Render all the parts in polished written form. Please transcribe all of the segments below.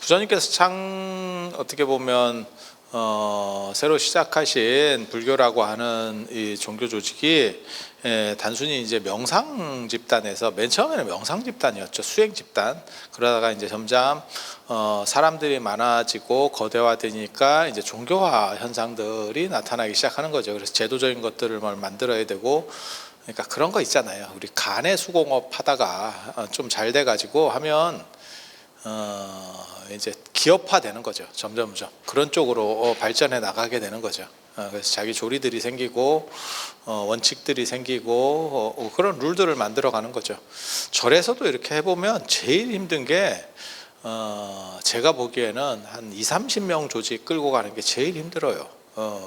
부처님께서 어떻게 보면 새로 시작하신 불교라고 하는 이 종교 조직이 단순히 이제 명상 집단에서 맨 처음에는 명상 집단이었죠. 수행 집단. 그러다가 이제 점점 사람들이 많아지고 거대화되니까 이제 종교화 현상들이 나타나기 시작하는 거죠. 그래서 제도적인 것들을 만들어야 되고, 그러니까 그런 거 있잖아요. 우리 간의 수공업 하다가 좀 잘 돼가지고 하면 이제 기업화되는 거죠. 점점점 그런 쪽으로 발전해 나가게 되는 거죠. 그래서 자기 조리들이 생기고 원칙들이 생기고 그런 룰들을 만들어 가는 거죠. 절에서도 이렇게 해보면 제일 힘든 게 제가 보기에는 한 20-30명 조직 끌고 가는 게 제일 힘들어요.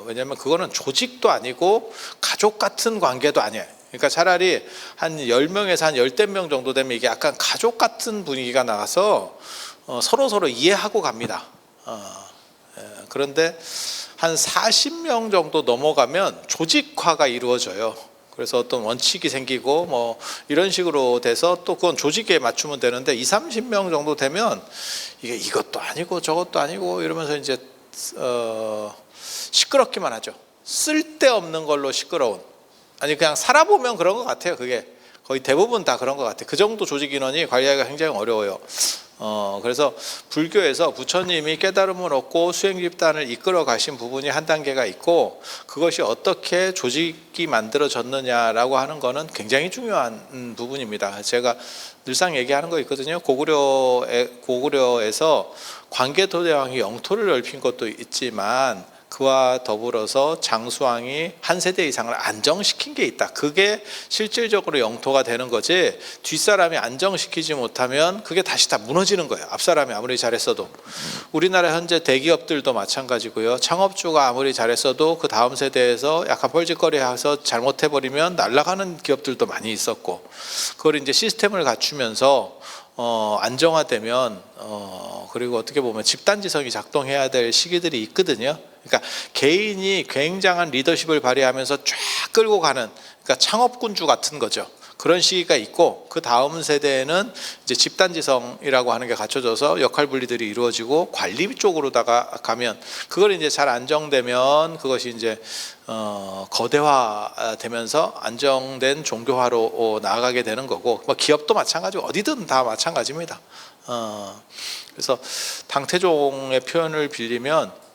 왜냐하면 그거는 조직도 아니고 가족 같은 관계도 아니에요. 그러니까 차라리 한 10명에서 한 10명 정도 되면 이게 약간 가족 같은 분위기가 나가서 서로 이해하고 갑니다. 그런데 한 40명 정도 넘어가면 조직화가 이루어져요. 그래서 어떤 원칙이 생기고 뭐 이런 식으로 돼서 또 그건 조직에 맞추면 되는데 20-30명 정도 되면 이게 이것도 아니고 저것도 아니고 이러면서 이제 시끄럽기만 하죠. 쓸데없는 걸로 시끄러운. 아니 그냥 살아보면 그런 것 같아요. 그게 거의 대부분 다 그런 것 같아요. 그 정도 조직 인원이 관리하기가 굉장히 어려워요. 그래서 불교에서 부처님이 깨달음을 얻고 수행 집단을 이끌어 가신 부분이 한 단계가 있고, 그것이 어떻게 조직이 만들어졌느냐라고 하는 거는 굉장히 중요한 부분입니다. 제가 늘상 얘기하는 거 있거든요. 고구려에서 광개토대왕이 영토를 넓힌 것도 있지만 그와 더불어서 장수왕이 한 세대 이상을 안정시킨 게 있다. 그게 실질적으로 영토가 되는 거지, 뒷사람이 안정시키지 못하면 그게 다시 다 무너지는 거예요. 앞사람이 아무리 잘했어도. 우리나라 현재 대기업들도 마찬가지고요. 창업주가 아무리 잘했어도 그 다음 세대에서 약간 뻘짓거리해서 잘못해버리면 날아가는 기업들도 많이 있었고, 그걸 이제 시스템을 갖추면서 안정화되면 그리고 어떻게 보면 집단지성이 작동해야 될 시기들이 있거든요. 그러니까 개인이 굉장한 리더십을 발휘하면서 쫙 끌고 가는, 그러니까 창업군주 같은 거죠. 그런 시기가 있고, 그 다음 세대에는 이제 집단지성이라고 하는 게 갖춰져서 역할 분리들이 이루어지고 관리 쪽으로다가 가면, 그걸 이제 잘 안정되면 그것이 이제 거대화되면서 안정된 종교화로 나아가게 되는 거고, 뭐 기업도 마찬가지고 어디든 다 마찬가지입니다. 그래서 당태종의 표현을 빌리면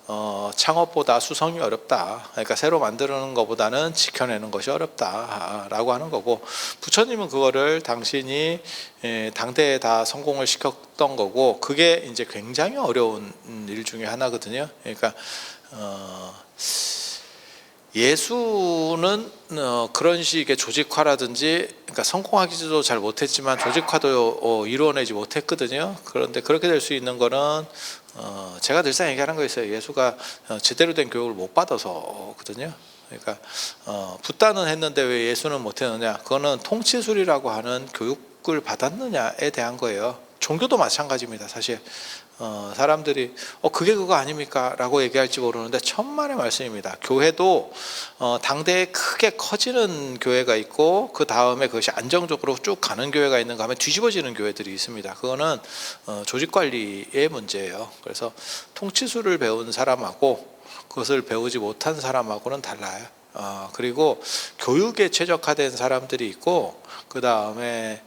창업보다 수성이 어렵다. 그러니까 새로 만드는 것보다는 지켜내는 것이 어렵다라고 하는 거고, 부처님은 그거를 당신이 당대에 다 성공을 시켰던 거고, 그게 이제 굉장히 어려운 일 중에 하나거든요. 그러니까 예수는 그런 식의 조직화라든지, 그러니까 성공하기도 잘 못했지만 조직화도 이루어내지 못했거든요. 그런데 그렇게 될 수 있는 거는 제가 늘상 얘기하는 거 있어요. 예수가 제대로 된 교육을 못 받아서거든요. 그러니까 붓다는 했는데 왜 예수는 못했느냐? 그거는 통치술이라고 하는 교육을 받았느냐에 대한 거예요. 종교도 마찬가지입니다. 사실 사람들이 그게 그거 아닙니까? 라고 얘기할지 모르는데 천만의 말씀입니다. 교회도 당대에 크게 커지는 교회가 있고, 그 다음에 그것이 안정적으로 쭉 가는 교회가 있는가 하면 뒤집어지는 교회들이 있습니다. 그거는 조직관리의 문제예요. 그래서 통치술을 배운 사람하고 그것을 배우지 못한 사람하고는 달라요. 그리고 교육에 최적화된 사람들이 있고, 그 다음에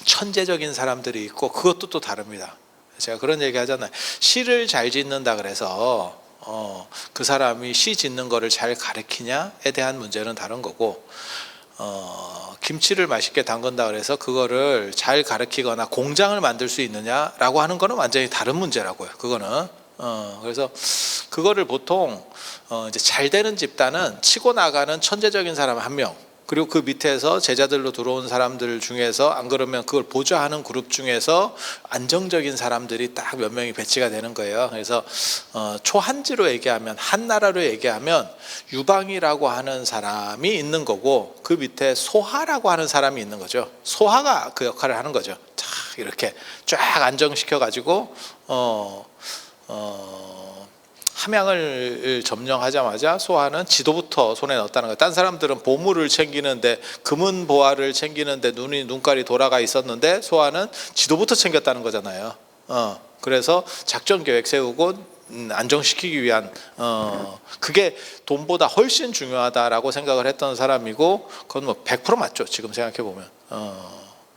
천재적인 사람들이 있고, 그것도 또 다릅니다. 제가 그런 얘기 하잖아요. 시를 잘 짓는다 그래서 그 사람이 시 짓는 거를 잘 가르치냐에 대한 문제는 다른 거고, 김치를 맛있게 담근다 그래서 그거를 잘 가르치거나 공장을 만들 수 있느냐라고 하는 거는 완전히 다른 문제라고요. 그거는 그래서 그거를 보통 이제 잘 되는 집단은 치고 나가는 천재적인 사람 한 명, 그리고 그 밑에서 제자들로 들어온 사람들 중에서, 안 그러면 그걸 보좌하는 그룹 중에서 안정적인 사람들이 딱 몇 명이 배치가 되는 거예요. 그래서 초한지로 얘기하면, 한 나라로 얘기하면 유방이라고 하는 사람이 있는 거고, 그 밑에 소하라고 하는 사람이 있는 거죠. 소하가 그 역할을 하는 거죠. 딱 이렇게 쫙 안정시켜 가지고 함양을 점령하자마자 소하는 지도부터 손에 넣었다는 거예요. 딴 사람들은 보물을 챙기는데, 금은 보화를 챙기는데 눈깔이 돌아가 있었는데, 소하는 지도부터 챙겼다는 거잖아요. 그래서 작전 계획 세우고 안정시키기 위한 그게 돈보다 훨씬 중요하다라고 생각을 했던 사람이고, 그건 뭐 100% 맞죠, 지금 생각해 보면.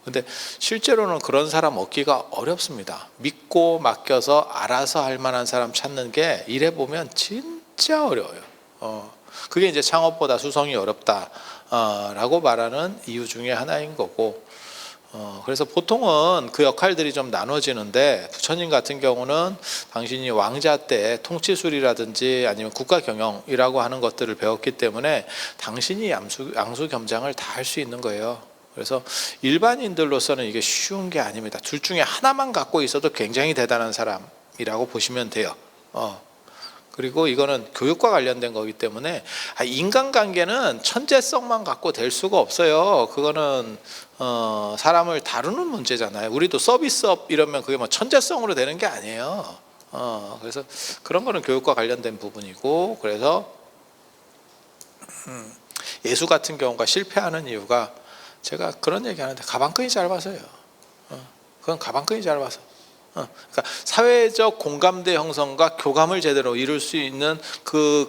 근데 실제로는 그런 사람 얻기가 어렵습니다. 믿고 맡겨서 알아서 할 만한 사람 찾는 게 일해 보면 진짜 어려워요. 그게 이제 창업보다 수성이 어렵다라고 말하는 이유 중에 하나인 거고, 그래서 보통은 그 역할들이 좀 나눠지는데, 부처님 같은 경우는 당신이 왕자 때 통치술이라든지 아니면 국가 경영이라고 하는 것들을 배웠기 때문에 당신이 양수겸장을 다 할 수 있는 거예요. 그래서 일반인들로서는 이게 쉬운 게 아닙니다. 둘 중에 하나만 갖고 있어도 굉장히 대단한 사람이라고 보시면 돼요. 그리고 이거는 교육과 관련된 거기 때문에 인간관계는 천재성만 갖고 될 수가 없어요. 그거는 사람을 다루는 문제잖아요. 우리도 서비스업 이러면 그게 뭐 천재성으로 되는 게 아니에요. 그래서 그런 거는 교육과 관련된 부분이고, 그래서 예수 같은 경우가 실패하는 이유가, 제가 그런 얘기 하는데 가방끈이 짧아서요. 그건 가방끈이 짧아서. 그러니까 사회적 공감대 형성과 교감을 제대로 이룰 수 있는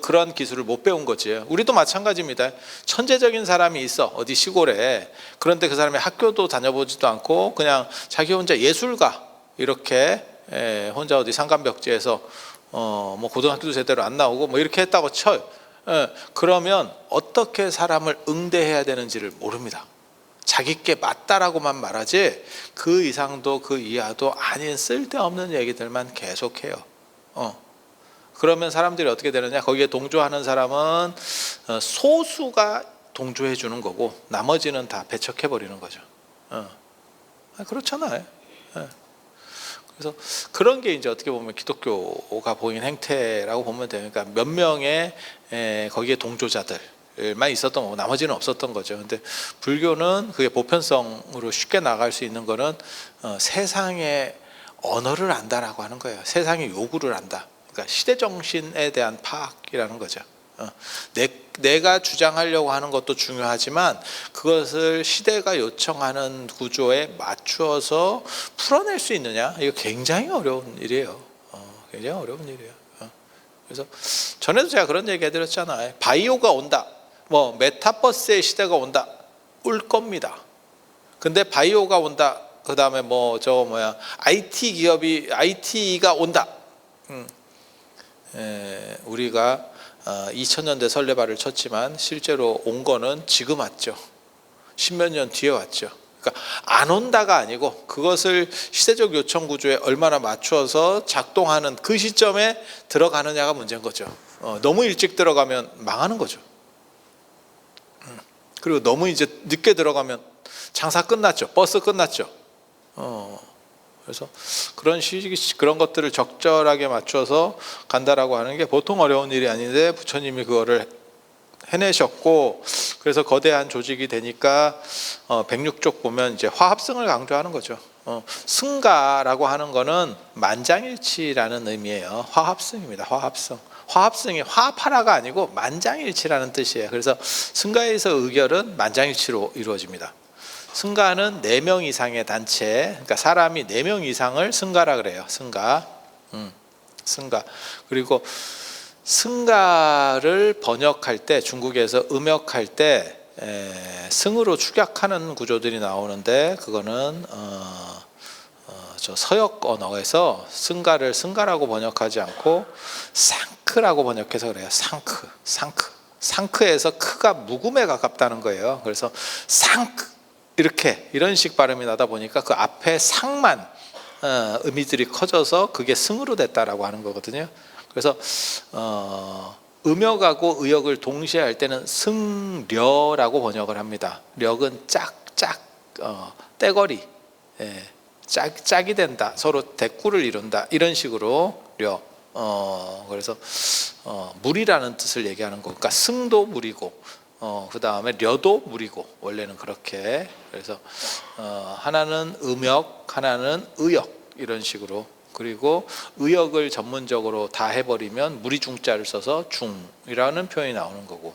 그런 기술을 못 배운 거지. 우리도 마찬가지입니다. 천재적인 사람이 있어, 어디 시골에. 그런데 그 사람이 학교도 다녀보지도 않고 그냥 자기 혼자 예술가 이렇게 혼자 어디 산간벽지에서 뭐 고등학교도 제대로 안 나오고 뭐 이렇게 했다고 쳐요. 그러면 어떻게 사람을 응대해야 되는지를 모릅니다. 자기께 맞다라고만 말하지 그 이상도 그 이하도 아닌 쓸데없는 얘기들만 계속해요. 그러면 사람들이 어떻게 되느냐, 거기에 동조하는 사람은 소수가 동조해 주는 거고 나머지는 다 배척해 버리는 거죠. 그렇잖아요. 그래서 그런 게 이제 어떻게 보면 기독교가 보인 행태라고 보면 돼요. 그러니까 몇 명의 거기에 동조자들만 있었던 거고 나머지는 없었던 거죠. 근데 불교는 그게 보편성으로 쉽게 나갈 수 있는 거는 세상의 언어를 안다라고 하는 거예요. 세상의 요구를 안다. 그러니까 시대 정신에 대한 파악이라는 거죠. 내가 주장하려고 하는 것도 중요하지만 그것을 시대가 요청하는 구조에 맞추어서 풀어낼 수 있느냐, 이거 굉장히 어려운 일이에요. 굉장히 어려운 일이에요. 그래서 전에도 제가 그런 얘기 해드렸잖아요. 바이오가 온다, 뭐 메타버스의 시대가 온다, 올 겁니다. 근데 바이오가 온다, 그 다음에 뭐 IT 기업이 IT가 온다. 우리가 2000년대 설레발을 쳤지만 실제로 온 거는 지금 왔죠. 10몇 년 뒤에 왔죠. 그러니까 안 온다가 아니고 그것을 시대적 요청 구조에 얼마나 맞추어서 작동하는 그 시점에 들어가느냐가 문제인 거죠. 너무 일찍 들어가면 망하는 거죠. 그리고 너무 이제 늦게 들어가면 장사 끝났죠. 버스 끝났죠. 그래서 그런 것들을 적절하게 맞춰서 간다라고 하는 게 보통 어려운 일이 아닌데 부처님이 그거를 해내셨고, 그래서 거대한 조직이 되니까 106쪽 보면 이제 화합성을 강조하는 거죠. 승가라고 하는 거는 만장일치라는 의미예요. 화합성입니다. 화합성이 화합하라가 아니고 만장일치라는 뜻이에요. 그래서 승가에서 의결은 만장일치로 이루어집니다. 승가는 4명 이상의 단체, 그러니까 사람이 4명 이상을 승가라 그래요. 승가. 그리고 승가를 번역할 때, 중국에서 음역할 때 승으로 축약하는 구조들이 나오는데, 그거는 저 서역 언어에서 승가를 승가라고 번역하지 않고 상크라고 번역해서 그래요. 상크에서 크가 묵음에 가깝다는 거예요. 그래서 상크 이런 식 발음이 나다 보니까 그 앞에 상만 의미들이 커져서 그게 승으로 됐다라고 하는 거거든요. 그래서 음역하고 의역을 동시에 할 때는 승려라고 번역을 합니다. 력은 짝짝 떼거리, 짝이 된다, 서로 대꾸를 이룬다, 이런 식으로 려. 그래서 물이라는 뜻을 얘기하는 거. 그러니까 승도 물이고 그 다음에 려도 물이고, 원래는 그렇게. 그래서 하나는 음역, 하나는 의역, 이런 식으로. 그리고 의역을 전문적으로 다 해버리면 무리중자를 써서 중이라는 표현이 나오는 거고.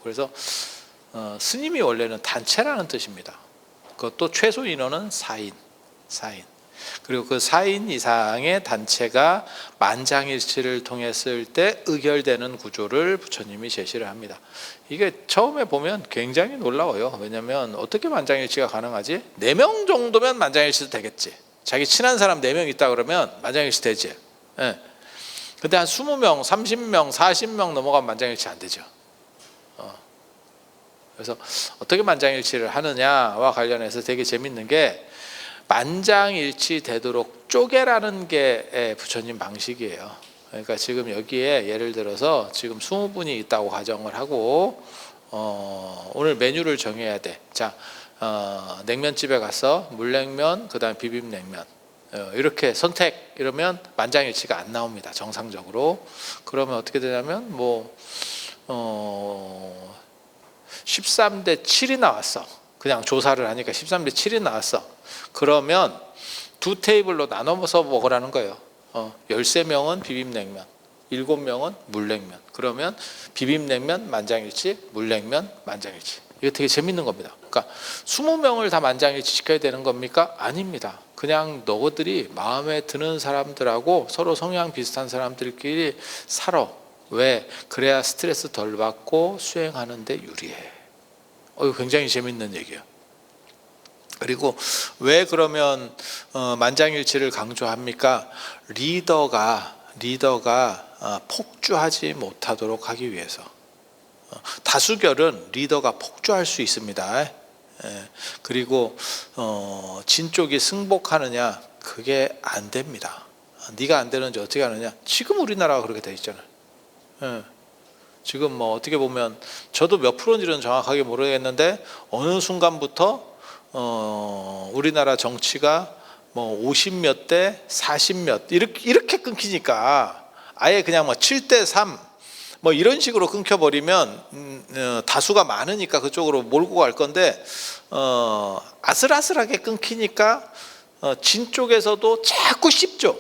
그래서 스님이 원래는 단체라는 뜻입니다. 그것도 최소 인원은 4인. 그리고 그 4인 이상의 단체가 만장일치를 통했을 때 의결되는 구조를 부처님이 제시를 합니다. 이게 처음에 보면 굉장히 놀라워요. 왜냐하면 어떻게 만장일치가 가능하지? 4명 정도면 만장일치도 되겠지. 자기 친한 사람 4명 있다 그러면 만장일치 되지. 예. 근데 한 20명, 30명, 40명 넘어가면 만장일치 안 되죠. 그래서 어떻게 만장일치를 하느냐와 관련해서 되게 재밌는 게 만장일치 되도록 쪼개라는 게 부처님 방식이에요. 그러니까 지금 여기에 예를 들어서 지금 20분이 있다고 가정을 하고 오늘 메뉴를 정해야 돼. 자, 냉면집에 가서 물냉면, 그다음에 비빔냉면 이렇게 선택 이러면 만장일치가 안 나옵니다. 정상적으로. 그러면 어떻게 되냐면 13대 7이 나왔어. 그냥 조사를 하니까 13대 7이 나왔어. 그러면 2테이블로 나눠서 먹으라는 거예요. 13명은 비빔냉면, 7명은 물냉면. 그러면 비빔냉면 만장일치, 물냉면 만장일치. 이거 되게 재밌는 겁니다. 그러니까 20명을 다 만장일치 시켜야 되는 겁니까? 아닙니다. 그냥 너희들이 마음에 드는 사람들하고 서로 성향 비슷한 사람들끼리 살아. 왜? 그래야 스트레스 덜 받고 수행하는 데 유리해. 이거 굉장히 재밌는 얘기예요. 그리고 왜 그러면 만장일치를 강조합니까? 리더가 폭주하지 못하도록 하기 위해서. 다수결은 리더가 폭주할 수 있습니다. 그리고 진 쪽이 승복하느냐? 그게 안 됩니다. 네가 안 되는지 어떻게 하느냐? 지금 우리나라가 그렇게 돼 있잖아요. 지금 어떻게 보면 저도 몇 프로인지는 정확하게 모르겠는데 어느 순간부터 우리나라 정치가 50몇 대 40몇 이렇게 끊기니까 아예 그냥 7대 3 이런 식으로 끊겨버리면 다수가 많으니까 그쪽으로 몰고 갈 건데 아슬아슬하게 끊기니까 진 쪽에서도 자꾸 씹죠.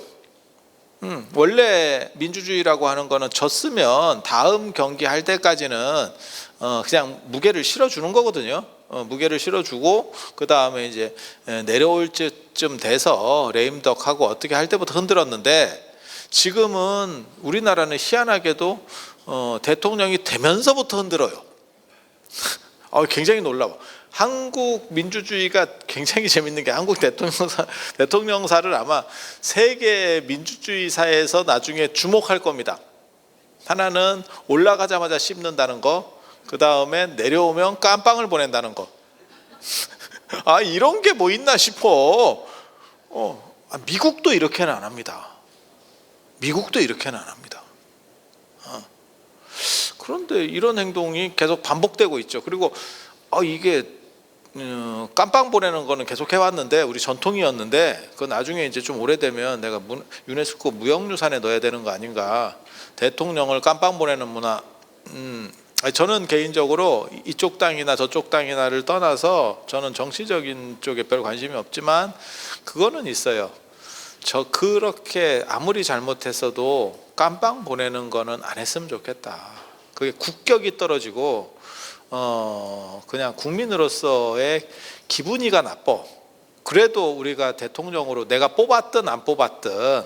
원래 민주주의라고 하는 거는 졌으면 다음 경기 할 때까지는 그냥 무게를 실어주는 거거든요. 무게를 실어주고 그 다음에 이제 내려올 쯤 돼서 레임덕하고 어떻게 할 때부터 흔들었는데 지금은 우리나라는 희한하게도 대통령이 되면서부터 흔들어요. 굉장히 놀라워. 한국 민주주의가 굉장히 재밌는 게 한국 대통령사를 아마 세계 민주주의사에서 나중에 주목할 겁니다. 하나는 올라가자마자 씹는다는 거, 그 다음에 내려오면 깜빵을 보낸다는 거. 이런 게 뭐 있나 싶어. 미국도 이렇게는 안 합니다. 미국도 이렇게는 안 합니다. 그런데 이런 행동이 계속 반복되고 있죠. 그리고 이게 깜빵 보내는 거는 계속 해왔는데 우리 전통이었는데 그 나중에 이제 좀 오래되면 내가 유네스코 무형유산에 넣어야 되는 거 아닌가. 대통령을 깜빵 보내는 문화. 저는 개인적으로 이쪽 땅이나 저쪽 땅이나를 떠나서 저는 정치적인 쪽에 별 관심이 없지만 그거는 있어요. 그렇게 아무리 잘못했어도 깜빵 보내는 거는 안 했으면 좋겠다. 그게 국격이 떨어지고 그냥 국민으로서의 기분이가 나빠. 그래도 우리가 대통령으로 내가 뽑았든 안 뽑았든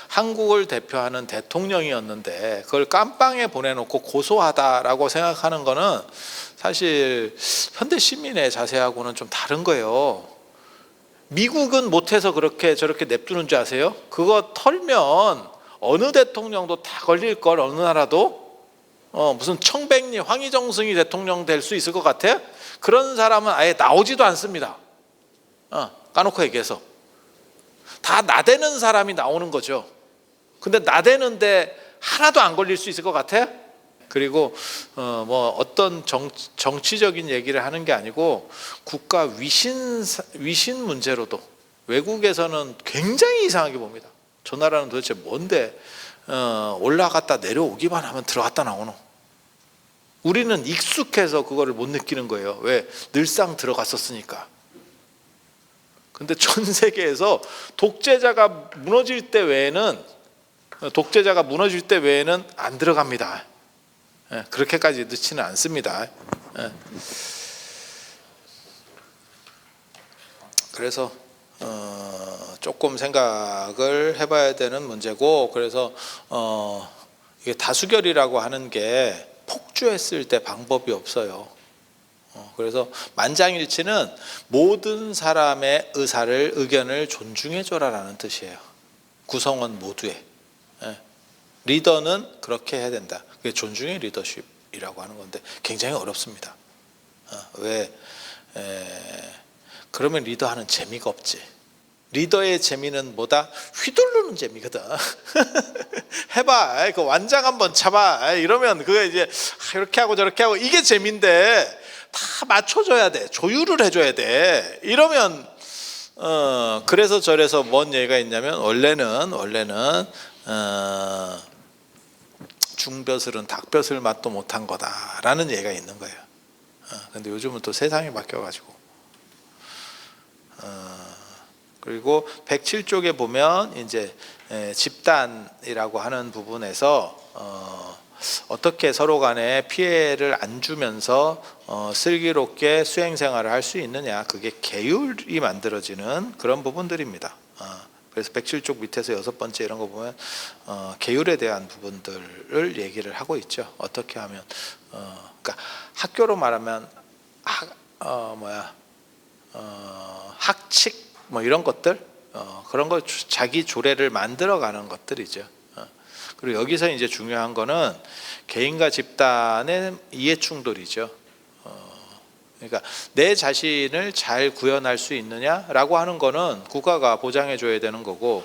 한국을 대표하는 대통령이었는데 그걸 깜빵에 보내놓고 고소하다라고 생각하는 거는 사실 현대 시민의 자세하고는 좀 다른 거예요. 미국은 못해서 저렇게 냅두는 줄 아세요? 그거 털면 어느 대통령도 다 걸릴 걸. 어느 나라도 무슨 청백리 황희정승이 대통령 될 수 있을 것 같아? 그런 사람은 아예 나오지도 않습니다. 까놓고 얘기해서 다 나대는 사람이 나오는 거죠. 근데 나대는데 하나도 안 걸릴 수 있을 것 같아? 그리고 어떤 정치적인 얘기를 하는 게 아니고 국가 위신 문제로도 외국에서는 굉장히 이상하게 봅니다. 저 나라는 도대체 뭔데 올라갔다 내려오기만 하면 들어갔다 나오노. 우리는 익숙해서 그거를 못 느끼는 거예요. 왜? 늘상 들어갔었으니까. 근데 전 세계에서 독재자가 무너질 때 외에는 안 들어갑니다. 그렇게까지 넣지는 않습니다. 그래서 조금 생각을 해봐야 되는 문제고, 그래서 이게 다수결이라고 하는 게 폭주했을 때 방법이 없어요. 그래서 만장일치는 모든 사람의 의견을 존중해줘라라는 뜻이에요. 구성원 모두의. 리더는 그렇게 해야 된다. 그게 존중의 리더십이라고 하는 건데 굉장히 어렵습니다. 왜? 그러면 리더하는 재미가 없지. 리더의 재미는 뭐다? 휘두르는 재미거든. 해봐. 그 완장 한번 차봐. 이러면 그게 이제 이렇게 하고 저렇게 하고 이게 재미인데 다 맞춰줘야 돼. 조율을 해줘야 돼. 이러면 그래서 저래서 뭔 얘기가 있냐면 원래는 중벼슬은 닭벼슬 맛도 못한 거다라는 얘기가 있는 거예요. 근데 요즘은 또 세상이 바뀌어가지고. 그리고 107쪽에 보면 이제 집단이라고 하는 부분에서 어떻게 서로 간에 피해를 안 주면서 슬기롭게 수행 생활을 할 수 있느냐, 그게 계율이 만들어지는 그런 부분들입니다. 그래서 107쪽 밑에서 6번째 이런 거 보면 계율에 대한 부분들을 얘기를 하고 있죠. 어떻게 하면 그러니까 학교로 말하면 학칙 뭐 이런 것들, 그런 거 자기 조례를 만들어가는 것들이죠. 그리고 여기서 이제 중요한 거는 개인과 집단의 이해 충돌이죠. 그러니까 내 자신을 잘 구현할 수 있느냐라고 하는 거는 국가가 보장해 줘야 되는 거고,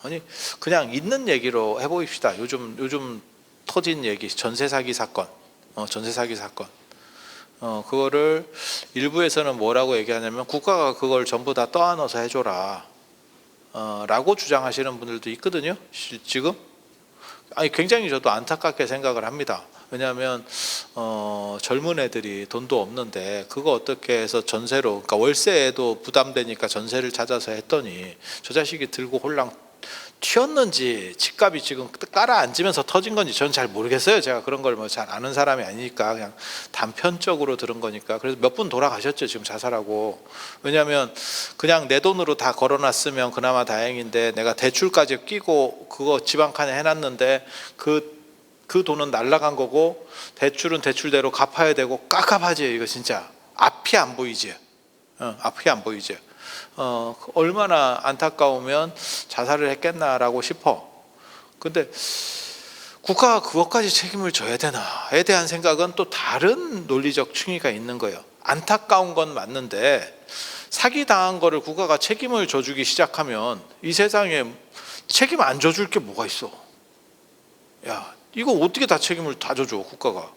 아니 그냥 있는 얘기로 해보입시다. 요즘 터진 얘기, 전세 사기 사건. 그거를 일부에서는 뭐라고 얘기하냐면 국가가 그걸 전부 다 떠안아서 해줘라 라고 주장하시는 분들도 있거든요. 지금 굉장히 저도 안타깝게 생각을 합니다. 왜냐하면 젊은 애들이 돈도 없는데 그거 어떻게 해서 전세로, 그러니까 월세에도 부담되니까 전세를 찾아서 했더니 저 자식이 들고 홀랑 튀었는지 집값이 지금 깔아앉으면서 터진 건지 저는 잘 모르겠어요. 제가 그런 걸 뭐 잘 아는 사람이 아니니까 그냥 단편적으로 들은 거니까. 그래서 몇 분 돌아가셨죠, 지금 자살하고. 왜냐하면 그냥 내 돈으로 다 걸어놨으면 그나마 다행인데 내가 대출까지 끼고 그거 집 한 칸에 해놨는데 그 돈은 날라간 거고 대출은 대출대로 갚아야 되고 깝깝하지. 이거 진짜 앞이 안 보이지. 앞이 안 보이지. 얼마나 안타까우면 자살을 했겠나라고 싶어. 근데 국가가 그것까지 책임을 져야 되나에 대한 생각은 또 다른 논리적 충의가 있는 거예요. 안타까운 건 맞는데 사기당한 거를 국가가 책임을 져주기 시작하면 이 세상에 책임 안 져줄 게 뭐가 있어. 야, 이거 어떻게 다 책임을 다 져줘 국가가.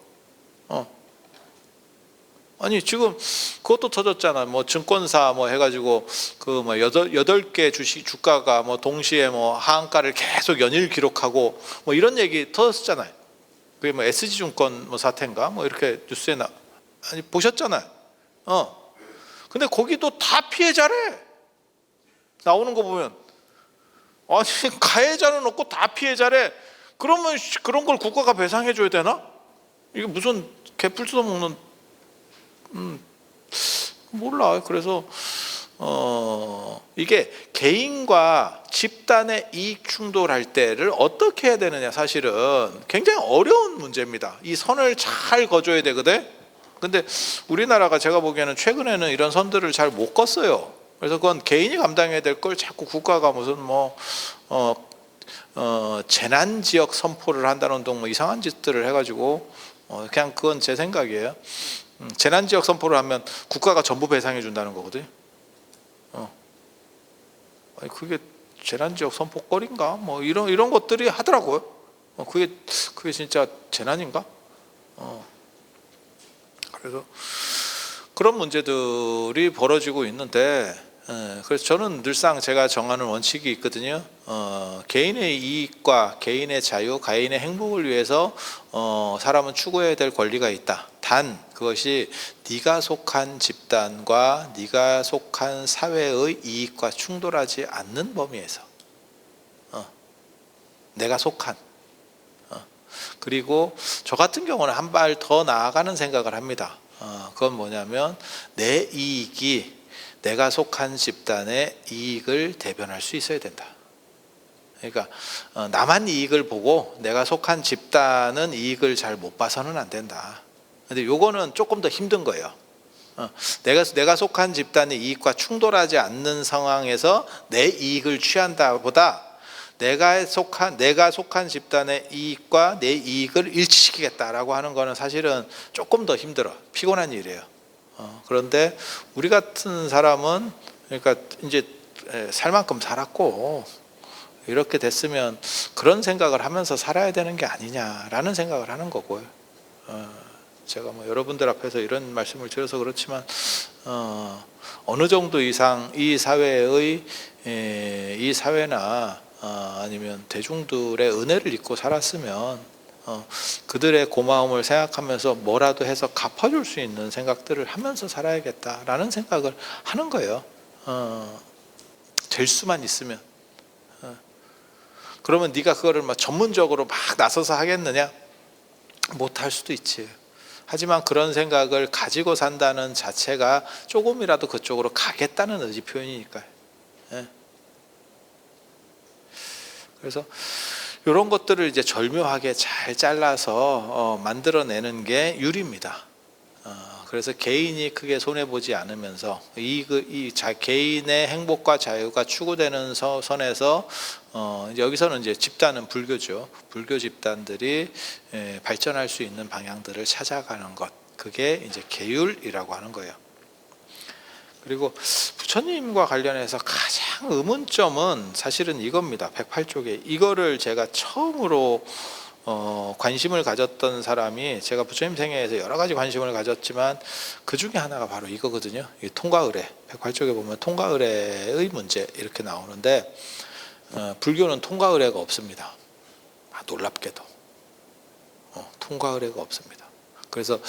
아니 지금 그것도 터졌잖아. 뭐 증권사 뭐 해가지고 그 뭐 8개 주가가 뭐 동시에 뭐 하한가를 계속 연일 기록하고 뭐 이런 얘기 터졌잖아요. 그게 뭐 SG증권 뭐 사태인가 뭐 이렇게 뉴스에 아니 보셨잖아요. 근데 거기도 다 피해자래. 나오는 거 보면 아니 가해자는 없고 다 피해자래. 그러면 그런 걸 국가가 배상해 줘야 되나? 이게 무슨 개풀 뜯어먹는 몰라. 그래서 이게 개인과 집단의 이익 충돌할 때를 어떻게 해야 되느냐, 사실은 굉장히 어려운 문제입니다. 이 선을 잘 거줘야 되거든. 근데 우리나라가 제가 보기에는 최근에는 이런 선들을 잘 못 껐어요. 그래서 그건 개인이 감당해야 될 걸 자꾸 국가가 무슨 재난지역 선포를 한다는 등 뭐 이상한 짓들을 해가지고 그냥 그건 제 생각이에요. 재난지역 선포를 하면 국가가 전부 배상해 준다는 거거든요. 아니 그게 재난지역 선포거리인가? 뭐 이런 것들이 하더라고요. 그게 진짜 재난인가? 그래서 그런 문제들이 벌어지고 있는데, 그래서 저는 늘상 제가 정하는 원칙이 있거든요. 개인의 이익과 개인의 자유, 개인의 행복을 위해서 사람은 추구해야 될 권리가 있다. 단 그것이 네가 속한 집단과 네가 속한 사회의 이익과 충돌하지 않는 범위에서 내가 속한 그리고 저 같은 경우는 한 발 더 나아가는 생각을 합니다. 그건 뭐냐면 내 이익이 내가 속한 집단의 이익을 대변할 수 있어야 된다. 그러니까 나만 이익을 보고 내가 속한 집단은 이익을 잘 못 봐서는 안 된다. 근데 요거는 조금 더 힘든 거예요. 내가 속한 집단의 이익과 충돌하지 않는 상황에서 내 이익을 취한다 보다 내가 속한 집단의 이익과 내 이익을 일치시키겠다라고 하는 거는 사실은 조금 더 힘들어. 피곤한 일이에요. 그런데 우리 같은 사람은 그러니까 이제 살 만큼 살았고 이렇게 됐으면 그런 생각을 하면서 살아야 되는 게 아니냐라는 생각을 하는 거고요. 제가 뭐 여러분들 앞에서 이런 말씀을 드려서 그렇지만 어느 정도 이상 이 사회나 아니면 대중들의 은혜를 입고 살았으면 그들의 고마움을 생각하면서 뭐라도 해서 갚아줄 수 있는 생각들을 하면서 살아야겠다라는 생각을 하는 거예요. 될 수만 있으면. 그러면 네가 그거를 막 전문적으로 막 나서서 하겠느냐? 못할 수도 있지. 하지만 그런 생각을 가지고 산다는 자체가 조금이라도 그쪽으로 가겠다는 의지 표현이니까요. 그래서 이런 것들을 이제 절묘하게 잘 잘라서 만들어내는 게 유리입니다. 그래서 개인이 크게 손해보지 않으면서 개인의 행복과 자유가 추구되는 선에서 여기서는 이제 집단은 불교죠. 불교 집단들이 발전할 수 있는 방향들을 찾아가는 것, 그게 이제 계율이라고 하는 거예요. 그리고 부처님과 관련해서 가장 의문점은 사실은 이겁니다. 108쪽에 이거를 제가 처음으로 관심을 가졌던 사람이, 제가 부처님 생애에서 여러 가지 관심을 가졌지만 그 중에 하나가 바로 이거거든요. 이 통과의례, 108쪽에 보면 통과의례의 문제 이렇게 나오는데 불교는 통과의례가 없습니다. 놀랍게도 통과의례가 없습니다. 그래서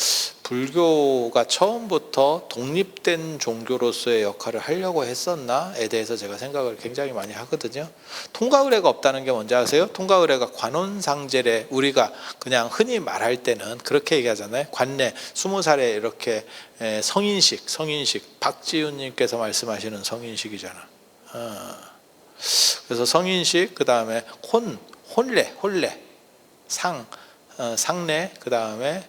불교가 처음부터 독립된 종교로서의 역할을 하려고 했었나에 대해서 제가 생각을 굉장히 많이 하거든요. 통과의례가 없다는 게 뭔지 아세요? 통과의례가 관혼상제례, 우리가 그냥 흔히 말할 때는 그렇게 얘기하잖아요. 관례, 20살에 이렇게 성인식, 박지훈님께서 말씀하시는 성인식이잖아. 그래서 성인식, 그 다음에 혼례, 상례, 그 다음에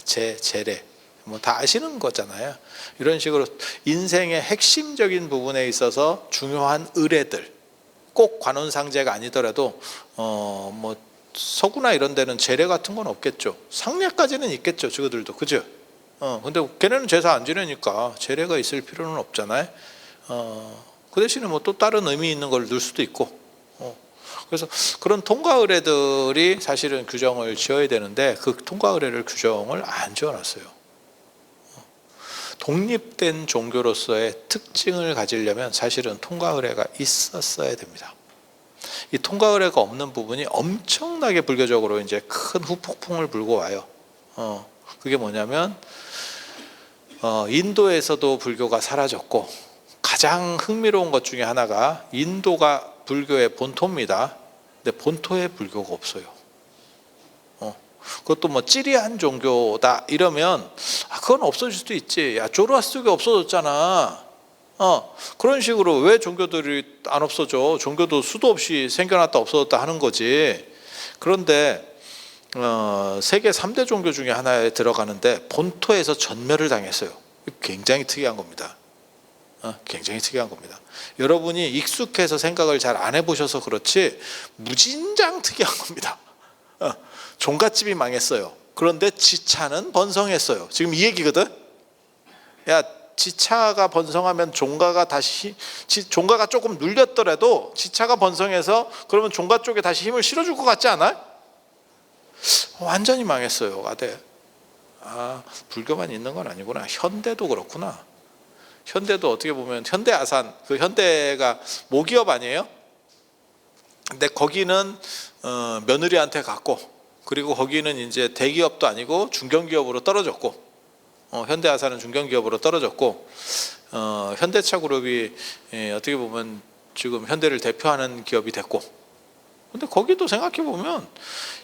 제례, 뭐 다 아시는 거잖아요. 이런 식으로 인생의 핵심적인 부분에 있어서 중요한 의례들, 꼭 관혼상제가 아니더라도 뭐 서구나 이런 데는 제례 같은 건 없겠죠. 상례까지는 있겠죠, 저들도, 그죠? 근데 걔네는 제사 안 지내니까 제례가 있을 필요는 없잖아요. 그 대신에 뭐 또 다른 의미 있는 걸 넣을 수도 있고. 그래서 그런 통과의례들이 사실은 규정을 지어야 되는데 그 통과의례를 규정을 안 지어놨어요. 독립된 종교로서의 특징을 가지려면 사실은 통과의례가 있었어야 됩니다. 이 통과의례가 없는 부분이 엄청나게 불교적으로 이제 큰 후폭풍을 불고 와요. 그게 뭐냐면 인도에서도 불교가 사라졌고, 가장 흥미로운 것 중에 하나가 인도가 불교의 본토입니다. 근데 본토에 불교가 없어요. 그것도 뭐 찌리한 종교다 이러면 그건 없어질 수도 있지. 야, 조로아스터가 없어졌잖아. 그런 식으로 왜 종교들이 안 없어져? 종교도 수도 없이 생겨났다 없어졌다 하는 거지. 그런데 세계 3대 종교 중에 하나에 들어가는데 본토에서 전멸을 당했어요. 굉장히 특이한 겁니다. 굉장히 특이한 겁니다. 여러분이 익숙해서 생각을 잘 안 해보셔서 그렇지 무진장 특이한 겁니다. 종갓집이 망했어요. 그런데 지차는 번성했어요. 지금 이 얘기거든. 야, 지차가 번성하면 종가가 조금 눌렸더라도 지차가 번성해서 그러면 종가 쪽에 다시 힘을 실어줄 것 같지 않아요? 완전히 망했어요. 불교만 있는 건 아니구나. 현대도 그렇구나. 현대도 어떻게 보면 현대아산, 그 현대가 모기업 아니에요? 근데 거기는 며느리한테 갔고, 그리고 거기는 이제 대기업도 아니고 중견기업으로 떨어졌고, 현대아산은 중견기업으로 떨어졌고, 현대차 그룹이 어떻게 보면 지금 현대를 대표하는 기업이 됐고, 근데 거기도 생각해 보면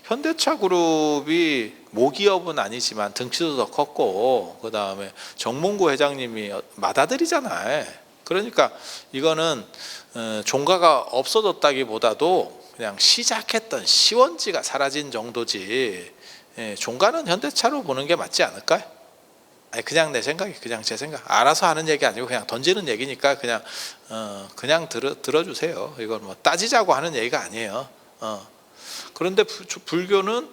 현대차 그룹이 모기업은 아니지만 등치도 더 컸고, 그 다음에 정몽구 회장님이 맏아들이잖아요. 그러니까 이거는 종가가 없어졌다기보다도 그냥 시작했던 시원지가 사라진 정도지, 종가는 현대차로 보는 게 맞지 않을까요? 아니, 그냥 내 생각이, 그냥 제 생각, 알아서 하는 얘기 아니고 그냥 던지는 얘기니까 그냥 들어주세요. 이건 뭐 따지자고 하는 얘기가 아니에요. 그런데 불교는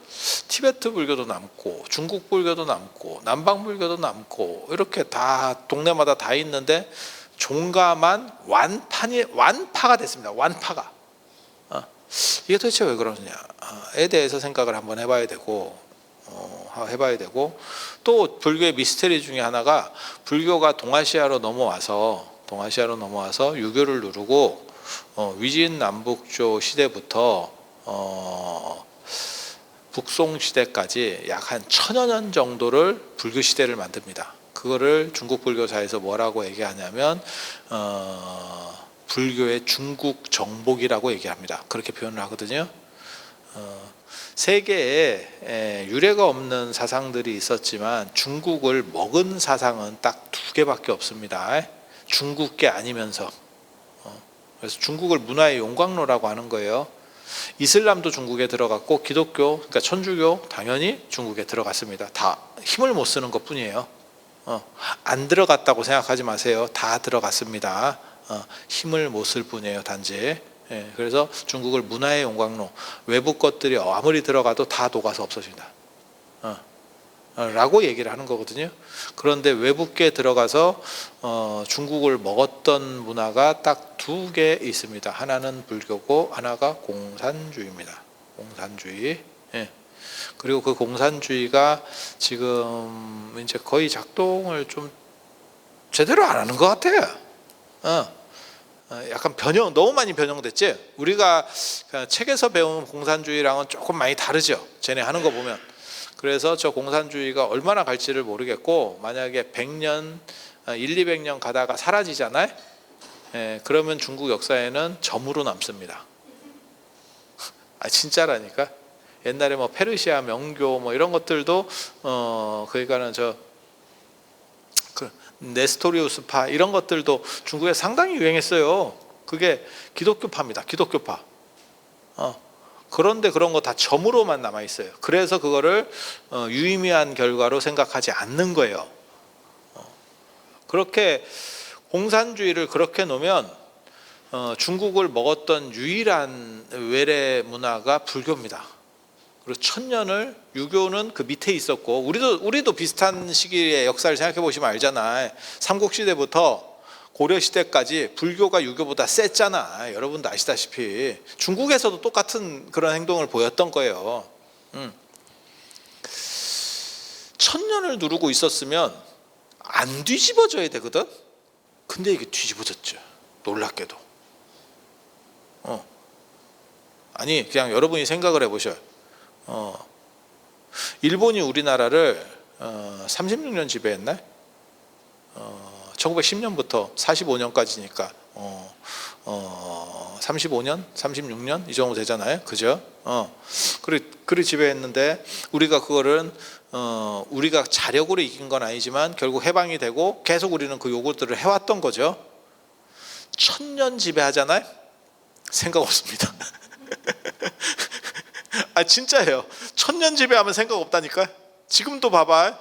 티베트 불교도 남고 중국 불교도 남고 남방 불교도 남고 이렇게 다 동네마다 다 있는데 종가만 완파가 됐습니다. 완파가. 이게 도대체 왜 그러느냐에 대해서 생각을 한번 해봐야 되고, 또 불교의 미스테리 중에 하나가, 불교가 동아시아로 넘어와서 유교를 누르고 위진 남북조 시대부터 북송 시대까지 약 한 1000여 년 정도를 불교 시대를 만듭니다. 그거를 중국 불교사에서 뭐라고 얘기하냐면 불교의 중국 정복이라고 얘기합니다. 그렇게 표현을 하거든요. 세계에 유례가 없는 사상들이 있었지만 중국을 먹은 사상은 딱 2개밖에 없습니다. 중국계 아니면서. 그래서 중국을 문화의 용광로라고 하는 거예요. 이슬람도 중국에 들어갔고 기독교, 그러니까 천주교 당연히 중국에 들어갔습니다. 다 힘을 못 쓰는 것뿐이에요. 안 들어갔다고 생각하지 마세요. 다 들어갔습니다. 힘을 못 쓸 뿐이에요, 단지. 그래서 중국을 문화의 용광로, 외부 것들이 아무리 들어가도 다 녹아서 없어진다 라고 얘기를 하는 거거든요. 그런데 외부께 들어가서 중국을 먹었던 문화가 딱 2개 있습니다. 하나는 불교고 하나가 공산주의입니다. 공산주의. 그리고 그 공산주의가 지금 이제 거의 작동을 좀 제대로 안 하는 것 같아요. 약간 너무 많이 변형됐지. 우리가 책에서 배운 공산주의랑은 조금 많이 다르죠. 쟤네 하는 거 보면. 그래서 저 공산주의가 얼마나 갈지를 모르겠고, 만약에 100년, 200년 가다가 사라지잖아요. 그러면 중국 역사에는 점으로 남습니다. 진짜라니까. 옛날에 뭐 페르시아 명교 뭐 이런 것들도 그러니까는 네스토리우스파 이런 것들도 중국에 상당히 유행했어요. 그게 기독교파입니다. 기독교파. 그런데 그런 거 다 점으로만 남아 있어요. 그래서 그거를 유의미한 결과로 생각하지 않는 거예요. 그렇게 공산주의를 그렇게 놓으면 중국을 먹었던 유일한 외래 문화가 불교입니다. 그리고 1000년을 유교는 그 밑에 있었고, 우리도 비슷한 시기의 역사를 생각해 보시면 알잖아요. 삼국시대부터 고려시대까지 불교가 유교보다 셌잖아. 여러분도 아시다시피 중국에서도 똑같은 그런 행동을 보였던 거예요. 1000년을 누르고 있었으면 안 뒤집어져야 되거든. 근데 이게 뒤집어졌죠. 놀랍게도. 아니, 그냥 여러분이 생각을 해보셔요. 일본이 우리나라를 36년 지배했나? 1910년부터 45년까지니까 35년, 36년 이 정도 되잖아요, 그죠? 그리 지배했는데 우리가 그거를 우리가 자력으로 이긴 건 아니지만 결국 해방이 되고 계속 우리는 그 요구들을 해왔던 거죠. 1000년 지배하잖아요. 생각 없습니다. 진짜예요. 1000년 지배하면 생각 없다니까. 지금도 봐봐.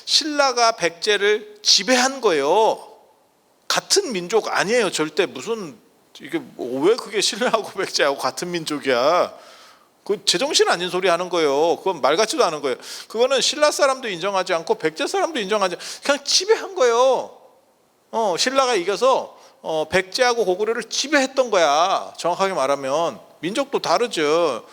신라가 백제를 지배한 거예요. 같은 민족 아니에요. 절대. 무슨 이게 왜 그게 신라하고 백제하고 같은 민족이야. 그 제정신 아닌 소리 하는 거예요. 그건 말 같지도 않은 거예요. 그거는 신라 사람도 인정하지 않고 백제 사람도 인정하지 않고 그냥 지배한 거예요. 신라가 이겨서 백제하고 고구려를 지배했던 거야. 정확하게 말하면. 민족도 다르죠.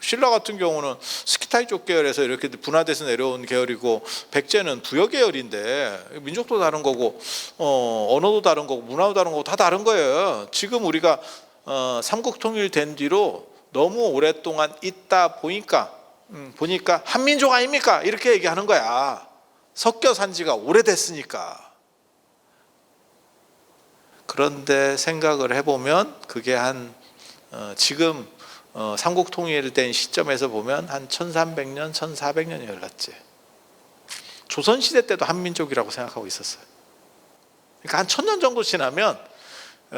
신라 같은 경우는 스키타이족 계열에서 이렇게 분화돼서 내려온 계열이고, 백제는 부여 계열인데 민족도 다른 거고, 언어도 다른 거고, 문화도 다른 거고, 다 다른 거예요. 지금 우리가 삼국 통일된 뒤로 너무 오랫동안 있다 보니까 한민족 아닙니까? 이렇게 얘기하는 거야. 섞여 산 지가 오래됐으니까. 그런데 생각을 해보면 그게 한 지금 삼국 통일된 시점에서 보면 한 1300년, 1400년이 흘렀지. 조선시대 때도 한민족이라고 생각하고 있었어요. 그러니까 한 1000년 정도 지나면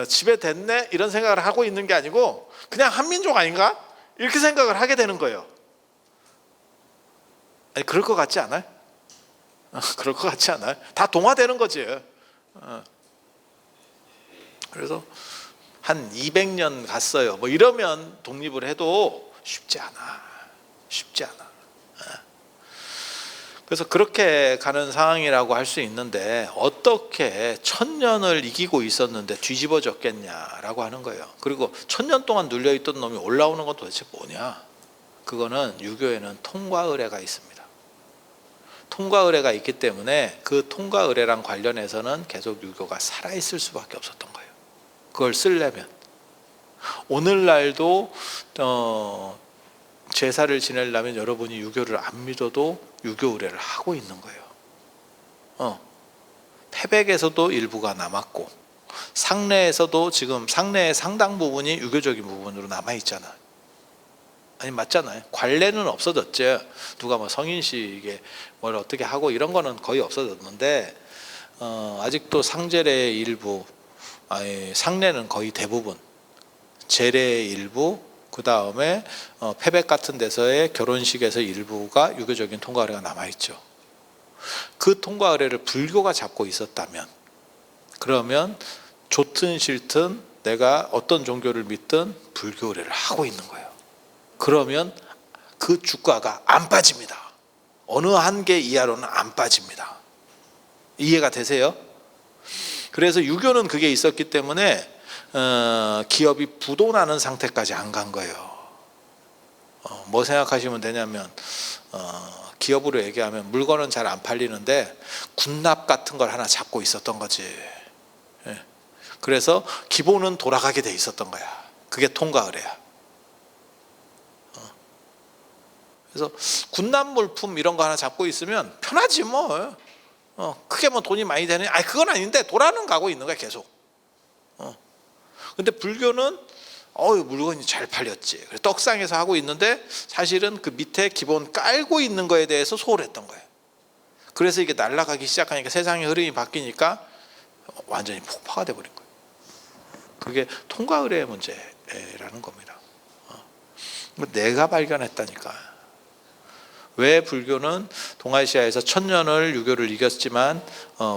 집에 됐네 이런 생각을 하고 있는 게 아니고 그냥 한민족 아닌가? 이렇게 생각을 하게 되는 거예요. 아니 그럴 것 같지 않아요? 그럴 것 같지 않아요? 다 동화되는 거지. 그래서 한 200년 갔어요. 뭐 이러면 독립을 해도 쉽지 않아. 쉽지 않아. 그래서 그렇게 가는 상황이라고 할 수 있는데 어떻게 1000년을 이기고 있었는데 뒤집어졌겠냐라고 하는 거예요. 그리고 1000년 동안 눌려있던 놈이 올라오는 건 도대체 뭐냐? 그거는 유교에는 통과 의례가 있습니다. 통과 의례가 있기 때문에 그 통과 의례랑 관련해서는 계속 유교가 살아있을 수밖에 없었던 거예요. 그걸 쓰려면 오늘날도 제사를 지내려면 여러분이 유교를 안 믿어도 유교 의례를 하고 있는 거예요. 패백에서도 일부가 남았고 상례에서도 지금 상례의 상당 부분이 유교적인 부분으로 남아있잖아. 아니 맞잖아요. 관례는 없어졌지. 누가 뭐 성인식에 뭘 어떻게 하고 이런 거는 거의 없어졌는데 아직도 상제례의 일부, 아니 상례는 거의 대부분, 제례의 일부, 그 다음에 패백 같은 데서의 결혼식에서 일부가 유교적인 통과 의례가 남아있죠. 그 통과 의례를 불교가 잡고 있었다면 그러면 좋든 싫든 내가 어떤 종교를 믿든 불교 의례를 하고 있는 거예요. 그러면 그 주가가 안 빠집니다. 어느 한계 이하로는 안 빠집니다. 이해가 되세요? 그래서 유교는 그게 있었기 때문에 기업이 부도나는 상태까지 안 간 거예요. 뭐 생각하시면 되냐면 기업으로 얘기하면 물건은 잘 안 팔리는데 군납 같은 걸 하나 잡고 있었던 거지. 그래서 기본은 돌아가게 돼 있었던 거야. 그게 통과 의례야. 그래서 군납 물품 이런 거 하나 잡고 있으면 편하지 뭐. 크게 뭐 돈이 많이 되는, 아니 그건 아닌데 돌아는 가고 있는 거야 계속. 근데 불교는 물건이 잘 팔렸지. 떡상에서 하고 있는데 사실은 그 밑에 기본 깔고 있는 거에 대해서 소홀했던 거예요. 그래서 이게 날아가기 시작하니까 세상의 흐름이 바뀌니까 완전히 폭파가 돼버린 거예요. 그게 통과 의례의 문제라는 겁니다. 내가 발견했다니까. 왜 불교는 동아시아에서 1000년을 유교를 이겼지만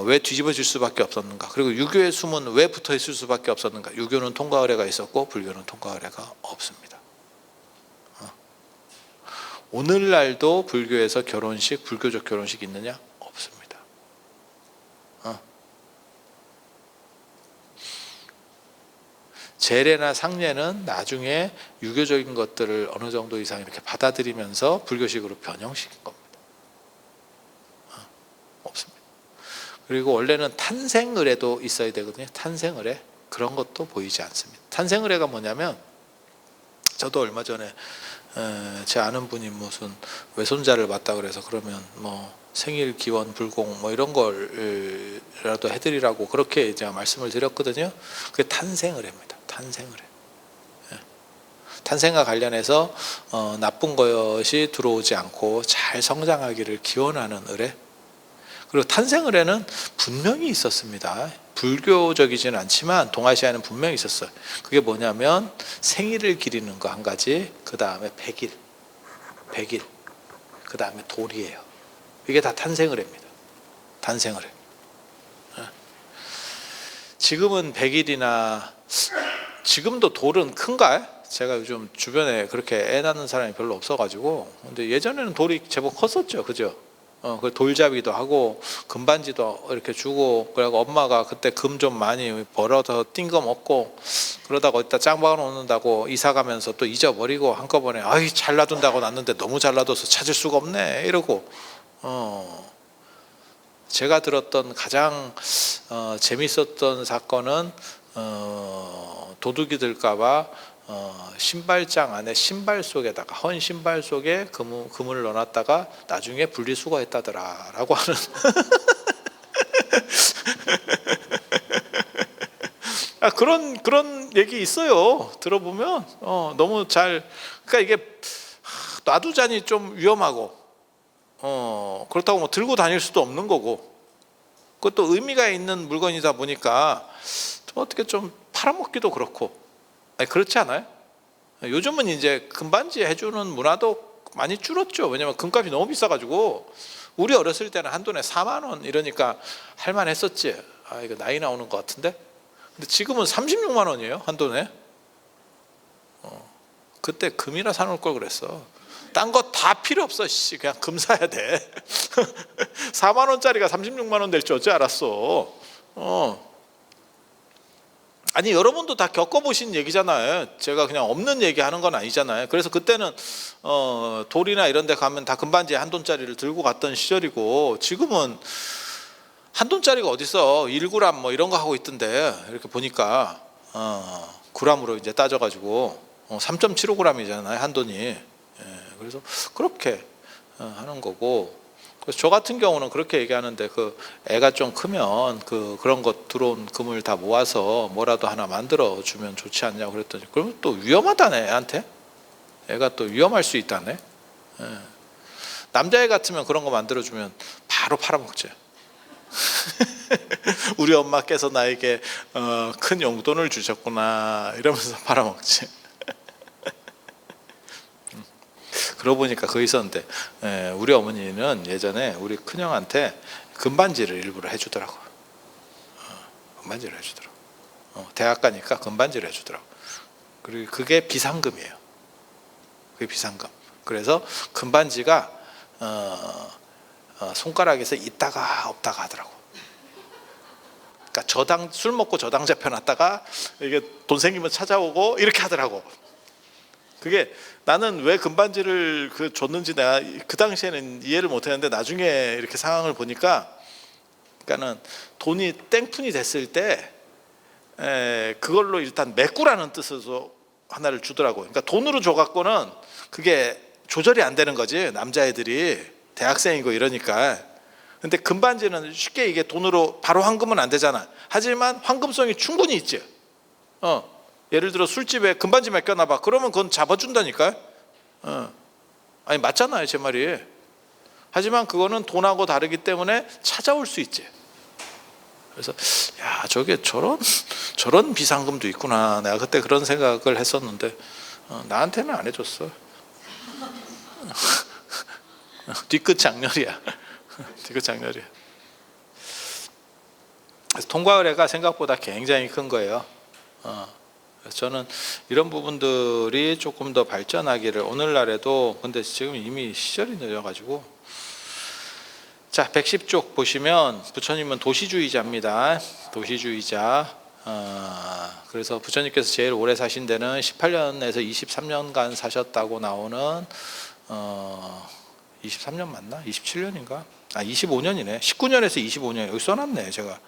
왜 뒤집어질 수밖에 없었는가? 그리고 유교의 숨은 왜 붙어 있을 수밖에 없었는가? 유교는 통과 의례가 있었고 불교는 통과 의례가 없습니다. 오늘날도 불교에서 결혼식, 불교적 결혼식 있느냐? 없습니다. 제례나 상례는 나중에 유교적인 것들을 어느 정도 이상 이렇게 받아들이면서 불교식으로 변형시킨 겁니다. 없습니다. 그리고 원래는 탄생의례도 있어야 되거든요. 탄생의례. 그런 것도 보이지 않습니다. 탄생의례가 뭐냐면 저도 얼마 전에 제 아는 분이 무슨 외손자를 봤다 그래서 그러면 뭐 생일 기원 불공 뭐 이런 걸라도 해드리라고 그렇게 제가 말씀을 드렸거든요. 그게 탄생의례입니다. 탄생의례. 탄생과 관련해서 나쁜 것이 들어오지 않고 잘 성장하기를 기원하는 의례. 그리고 탄생의례는 분명히 있었습니다. 불교적이지는 않지만 동아시아에는 분명히 있었어요. 그게 뭐냐면 생일을 기리는 거 한 가지, 그 다음에 100일, 그 다음에 돌이에요. 이게 다 탄생의례입니다. 탄생의례. 지금은 100일이나 지금도 돌은 큰가? 제가 요즘 주변에 그렇게 애 낳는 사람이 별로 없어가지고. 근데 예전에는 돌이 제법 컸었죠, 그죠? 그 돌잡이도 하고 금반지도 이렇게 주고, 그리고 엄마가 그때 금 좀 많이 벌어서 띵거 먹고 그러다가 어디다 짱 박아 놓는다고 이사 가면서 또 잊어버리고 한꺼번에 아이 잘 놔둔다고 놨는데 너무 잘 놔둬서 찾을 수가 없네 이러고. 제가 들었던 가장 재밌었던 사건은 도둑이 들까봐 신발장 안에 신발 속에다가 헌 신발 속에 금을 넣어놨다가 나중에 분리수거했다더라 라고 하는 그런 얘기 있어요. 들어보면 너무 잘, 그러니까 이게 놔두자니 좀 위험하고 그렇다고 뭐 들고 다닐 수도 없는 거고, 그것도 의미가 있는 물건이다 보니까 좀 어떻게 좀 팔아먹기도 그렇고. 아니, 그렇지 않아요? 요즘은 이제 금반지 해주는 문화도 많이 줄었죠. 왜냐면 금값이 너무 비싸가지고. 우리 어렸을 때는 한 돈에 4만 원 이러니까 할만했었지. 아, 이거 나이 나오는 것 같은데. 근데 지금은 36만 원이에요, 한 돈에. 그때 금이나 사놓을 걸 그랬어. 딴 거 다 필요 없어. 그냥 금 사야 돼. 4만 원짜리가 36만 원 될 줄 어찌 알았어. 아니, 여러분도 다 겪어보신 얘기잖아요. 제가 그냥 없는 얘기하는 건 아니잖아요. 그래서 그때는 돌이나 이런 데 가면 다 금반지에 한 돈짜리를 들고 갔던 시절이고, 지금은 한 돈짜리가 어딨어. 1g 뭐 이런 거 하고 있던데, 이렇게 보니까 g으로 이제 따져가지고 3.75g이잖아요, 한 돈이. 그래서 그렇게 하는 거고. 그래서 저 같은 경우는 그렇게 얘기하는데, 그 애가 좀 크면 그런 것 들어온 금을 다 모아서 뭐라도 하나 만들어 주면 좋지 않냐고 그랬더니, 그러면 또 위험하다네, 애한테. 애가 또 위험할 수 있다네. 남자애 같으면 그런 거 만들어 주면 바로 팔아먹지. 우리 엄마께서 나에게 큰 용돈을 주셨구나 이러면서 팔아먹지. 그러고 보니까 그거 있었는데, 우리 어머니는 예전에 우리 큰형한테 금반지를 일부러 해주더라고. 금반지를 해주더라고. 대학 가니까 금반지를 해주더라고. 그리고 그게 비상금이에요. 그게 비상금. 그래서 금반지가 손가락에서 있다가 없다가 하더라고. 그러니까 술 먹고 저당 잡혀놨다가 이게 돈 생기면 찾아오고 이렇게 하더라고. 그게 나는 왜 금반지를 줬는지 내가 그 당시에는 이해를 못했는데, 나중에 이렇게 상황을 보니까, 그러니까는 돈이 땡푼이 됐을 때 그걸로 일단 메꾸라는 뜻으로 하나를 주더라고. 그러니까 돈으로 줘갖고는 그게 조절이 안 되는 거지, 남자애들이 대학생이고 이러니까. 근데 금반지는 쉽게 이게 돈으로 바로 환금은 안 되잖아. 하지만 환금성이 충분히 있지. 예를 들어 술집에 금반지 맡겨놔봐. 그러면 그건 잡아준다니까요. 아니, 맞잖아요, 제 말이. 하지만 그거는 돈하고 다르기 때문에 찾아올 수 있지. 그래서 야, 저게 저런 비상금도 있구나. 내가 그때 그런 생각을 했었는데 나한테는 안 해줬어. 뒤끝 장렬이야. 뒤끝 장렬이야. 그래서 통과 의뢰가 생각보다 굉장히 큰 거예요. 그래서 저는 이런 부분들이 조금 더 발전하기를, 오늘날에도. 근데 지금 이미 시절이 늦어가지고. 자, 110쪽 보시면 부처님은 도시주의자입니다. 도시주의자. 그래서 부처님께서 제일 오래 사신 데는 18년에서 23년간 사셨다고 나오는 23년 맞나? 27년인가? 25년이네. 19년에서 25년. 여기 써놨네, 제가.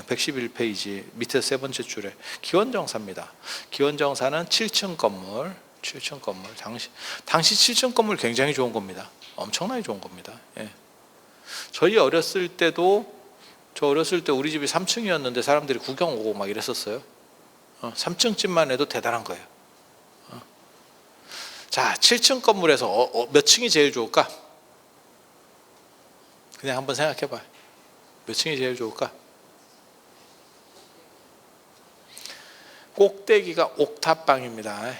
111페이지 밑에 세 번째 줄에 기원정사입니다. 기원정사는 7층 건물. 7층 건물. 당시 7층 건물 굉장히 좋은 겁니다. 엄청나게 좋은 겁니다. 예. 저희 어렸을 때도, 저 어렸을 때 우리 집이 3층이었는데 사람들이 구경 오고 막 이랬었어요. 3층집만 해도 대단한 거예요. 자, 7층 건물에서 몇 층이 제일 좋을까? 그냥 한번 생각해 봐요. 몇 층이 제일 좋을까? 꼭대기가 옥탑방입니다.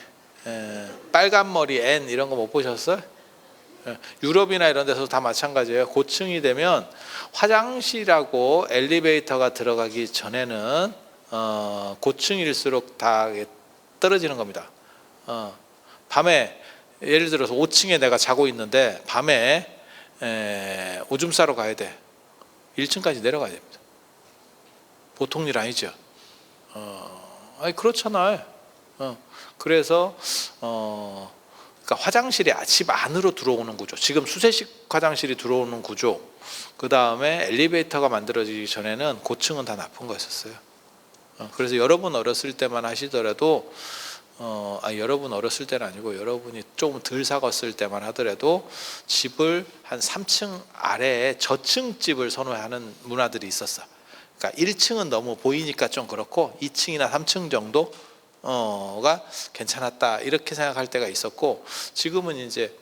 빨간 머리 N 이런 거 못 보셨어요? 유럽이나 이런 데서 다 마찬가지예요. 고층이 되면 화장실하고 엘리베이터가 들어가기 전에는 고층일수록 다 떨어지는 겁니다. 밤에 예를 들어서 5층에 내가 자고 있는데 밤에 오줌 싸러 가야 돼. 1층까지 내려가야 됩니다. 보통 일 아니죠. 아니, 그렇잖아요. 그래서 그러니까 화장실이 집 안으로 들어오는 구조, 지금 수세식 화장실이 들어오는 구조, 그 다음에 엘리베이터가 만들어지기 전에는 고층은 다 나쁜 거였었어요. 그래서 여러분 어렸을 때만 하시더라도, 여러분 어렸을 때는 아니고 여러분이 조금 덜 사갔을 때만 하더라도 집을 한 3층 아래에 저층 집을 선호하는 문화들이 있었어. 그러니까 1층은 너무 보이니까 좀 그렇고 2층이나 3층 정도 가 괜찮았다 이렇게 생각할 때가 있었고, 지금은 이제,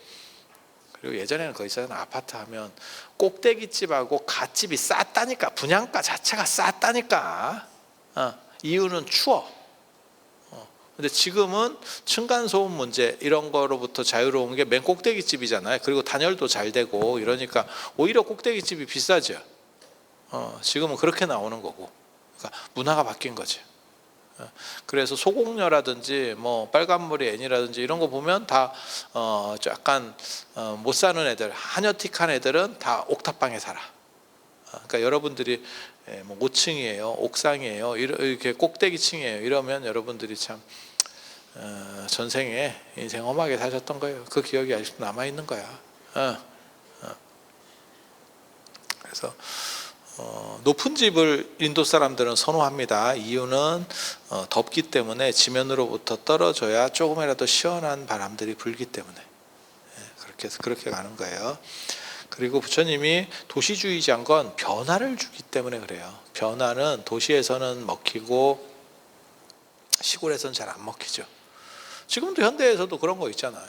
그리고 예전에는 거기서 아파트 하면 꼭대기집하고 갓집이 쌌다니까. 분양가 자체가 쌌다니까. 이유는 추워. 근데 지금은 층간소음 문제 이런 거로부터 자유로운 게 맨 꼭대기집이잖아요. 그리고 단열도 잘 되고 이러니까 오히려 꼭대기집이 비싸죠. 지금은 그렇게 나오는 거고. 그러니까 문화가 바뀐 거죠. 그래서 소공녀라든지 뭐 빨간머리 애니라든지 이런 거 보면 다 약간 못 사는 애들, 한여틱한 애들은 다 옥탑방에 살아. 그러니까 여러분들이 뭐 5층이에요, 옥상이에요, 이렇게 꼭대기층이에요 이러면 여러분들이 참 전생에 인생 험하게 사셨던 거예요. 그 기억이 아직도 남아 있는 거야. 그래서 높은 집을 인도 사람들은 선호합니다. 이유는 덥기 때문에 지면으로부터 떨어져야 조금이라도 시원한 바람들이 불기 때문에 그렇게 가는 거예요. 그리고 부처님이 도시주의자인 건 변화를 주기 때문에 그래요. 변화는 도시에서는 먹히고 시골에서는 잘 안 먹히죠. 지금도 현대에서도 그런 거 있잖아요.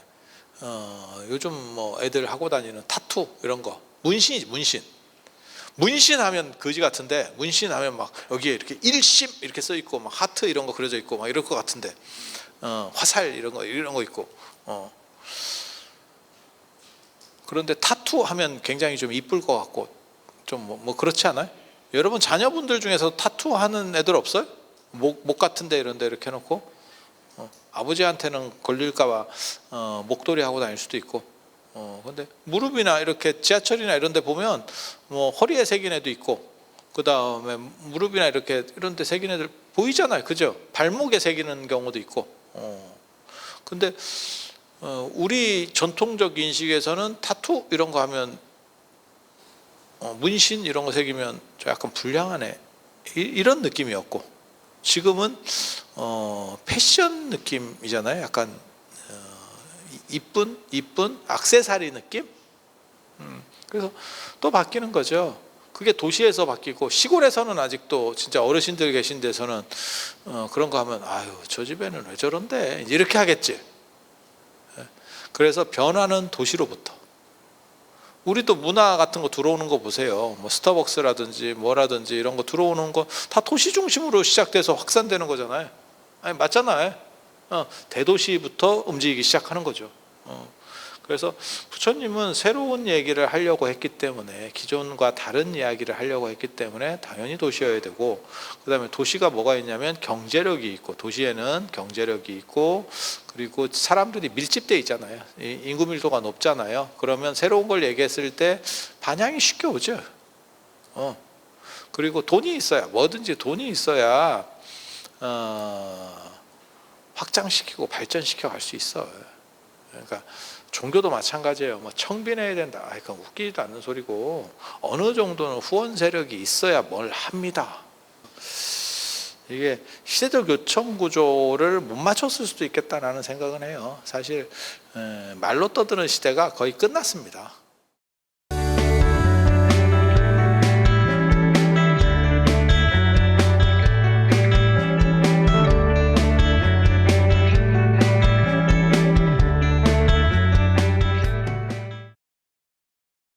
요즘 뭐 애들 하고 다니는 타투 이런 거, 문신이지, 문신. 문신하면 거지 같은데, 문신하면 막 여기에 이렇게 일심 이렇게 써 있고 막 하트 이런 거 그려져 있고 막 이럴 것 같은데, 화살 이런 거 있고. 그런데 타투 하면 굉장히 좀 이쁠 것 같고 좀 뭐 그렇지 않아요? 여러분 자녀분들 중에서 타투 하는 애들 없어요? 목 같은데 이런 데 이렇게 해놓고 아버지한테는 걸릴까봐 목도리 하고 다닐 수도 있고. 근데 무릎이나 이렇게 지하철이나 이런 데 보면 뭐 허리에 새긴 애도 있고, 그 다음에 무릎이나 이렇게 이런 데 새긴 애들 보이잖아요. 그죠? 발목에 새기는 경우도 있고. 근데 우리 전통적 인식에서는 타투 이런 거 하면 문신 이런 거 새기면 좀 약간 불량한 애 이런 느낌이었고, 지금은 패션 느낌이잖아요. 약간 이쁜 액세서리 느낌. 그래서 또 바뀌는 거죠. 그게 도시에서 바뀌고, 시골에서는 아직도 진짜 어르신들 계신 데서는 그런 거 하면 아유 저 집에는 왜 저런데 이렇게 하겠지. 그래서 변화는 도시로부터. 우리도 문화 같은 거 들어오는 거 보세요. 뭐 스타벅스라든지 뭐라든지 이런 거 들어오는 거 다 도시 중심으로 시작돼서 확산되는 거잖아요. 아니 맞잖아요. 대도시부터 움직이기 시작하는 거죠. 그래서 부처님은 새로운 얘기를 하려고 했기 때문에, 기존과 다른 이야기를 하려고 했기 때문에 당연히 도시여야 되고, 그 다음에 도시가 뭐가 있냐면 경제력이 있고, 도시에는 경제력이 있고, 그리고 사람들이 밀집돼 있잖아요. 인구 밀도가 높잖아요. 그러면 새로운 걸 얘기했을 때 반향이 쉽게 오죠. 그리고 돈이 있어야, 뭐든지 돈이 있어야 확장시키고 발전시켜 갈 수 있어. 그러니까 종교도 마찬가지예요. 뭐 청빈해야 된다. 그건 웃기지도 않는 소리고, 어느 정도는 후원 세력이 있어야 뭘 합니다. 이게 시대적 요청 구조를 못 맞췄을 수도 있겠다라는 생각은 해요. 사실 말로 떠드는 시대가 거의 끝났습니다.